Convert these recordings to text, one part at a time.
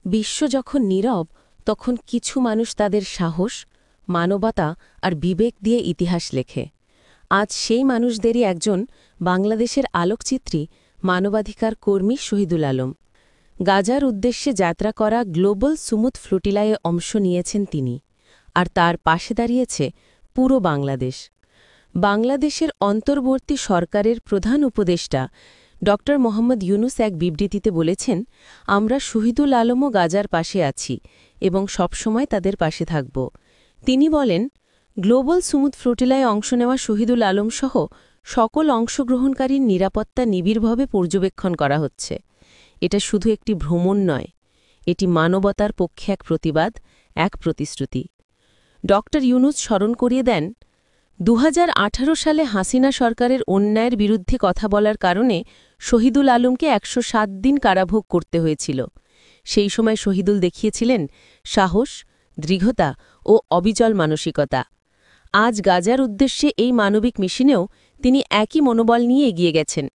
বিশ্ব যখন নীরব তখন কিছু মানুষ তাদের সাহস, মানবতা আর বিবেক দিয়ে ইতিহাস লেখে। আজ সেই মানুষদেরই একজন বাংলাদেশের আলোকচিত্রী, মানবাধিকার কর্মী শহীদুল আলম। গাজার উদ্দেশ্যে যাত্রা করা গ্লোবাল সুমুদ ফ্লোটিলায় অংশ নিয়েছেন তিনি, আর তার পাশে দাঁড়িয়েছে পুরো বাংলাদেশ। বাংলাদেশের অন্তর্বর্তী সরকারের প্রধান উপদেষ্টা ড. মোহাম্মদ ইউনুস এক বিবৃতিতে বলেছেন, আমরা শহীদুল আলম ও গাজার পাশে আছি এবং সবসময় তাদের পাশে থাকব। তিনি বলেন, গ্লোবাল সুমুদ ফ্লোটিলায় অংশ নেওয়া শহীদুল আলম সহ সকল অংশগ্রহণকারীর নিরাপত্তা নিবিড়ভাবে পর্যবেক্ষণ করা হচ্ছে। এটা শুধু একটি ভ্রমণ নয়, এটি মানবতার পক্ষে এক প্রতিবাদ, এক প্রতিশ্রুতি। ড. ইউনুস স্মরণ করিয়ে দেন, ২০১৮ সালে হাসিনা সরকারের অন্যায়ের বিরুদ্ধে কথা বলার কারণে শহীদুল আলমকে ১০৭ দিন কারাভোগ করতে হয়েছিল। সেই সময় শহীদুল দেখিয়েছিলেন সাহস, দৃঢ়তা ও অবিচল মানসিকতা। আজ গাজার উদ্দেশ্যে এই মানবিক মিশনেও তিনি একই মনোবল নিয়ে এগিয়ে গেছেন।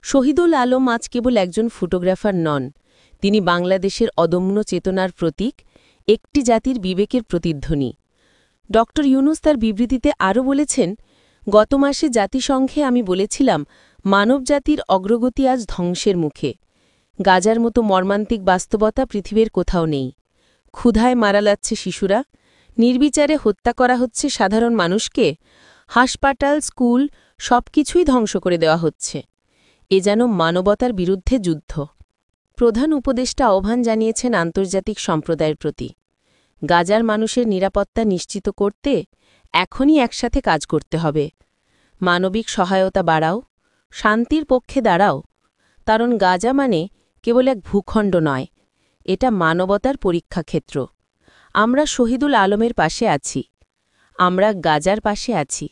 শহীদুল আলম আজ কেবল একজন ফটোগ্রাফার নন, তিনি বাংলাদেশের অদম্য চেতনার প্রতীক, একটি জাতির বিবেকের প্রতিধ্বনি। ড. ইউনুস তার বিবৃতিতে আরও বলেছেন, গত মাসে জাতিসংঘে আমি বলেছিলাম, মানবজাতির অগ্রগতি আজ ধ্বংসের মুখে। গাজার মতো মর্মান্তিক বাস্তবতা পৃথিবীর কোথাও নেই। ক্ষুধায় মারা যাচ্ছে শিশুরা, নির্বিচারে হত্যা করা হচ্ছে সাধারণ মানুষকে, হাসপাতাল, স্কুল সবকিছুই ধ্বংস করে দেওয়া হচ্ছে। এ যেন মানবতার বিরুদ্ধে যুদ্ধ। প্রধান উপদেষ্টা আহ্বান জানিয়েছেন আন্তর্জাতিক সম্প্রদায়ের প্রতি, গাজার মানুষের নিরাপত্তা নিশ্চিত করতে এখনই একসাথে কাজ করতে হবে। মানবিক সহায়তা বাড়াও, শান্তির পক্ষে দাঁড়াও, কারণ গাজা মানে কেবল এক ভূখণ্ড নয়, এটা মানবতার পরীক্ষাক্ষেত্র। আমরা শহীদুল আলমের পাশে আছি, আমরা গাজার পাশে আছি,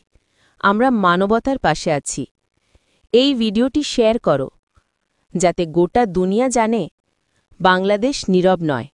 আমরা মানবতার পাশে আছি। এই ভিডিওটি শেয়ার করো, যাতে গোটা দুনিয়া জানে বাংলাদেশ নীরব নয়।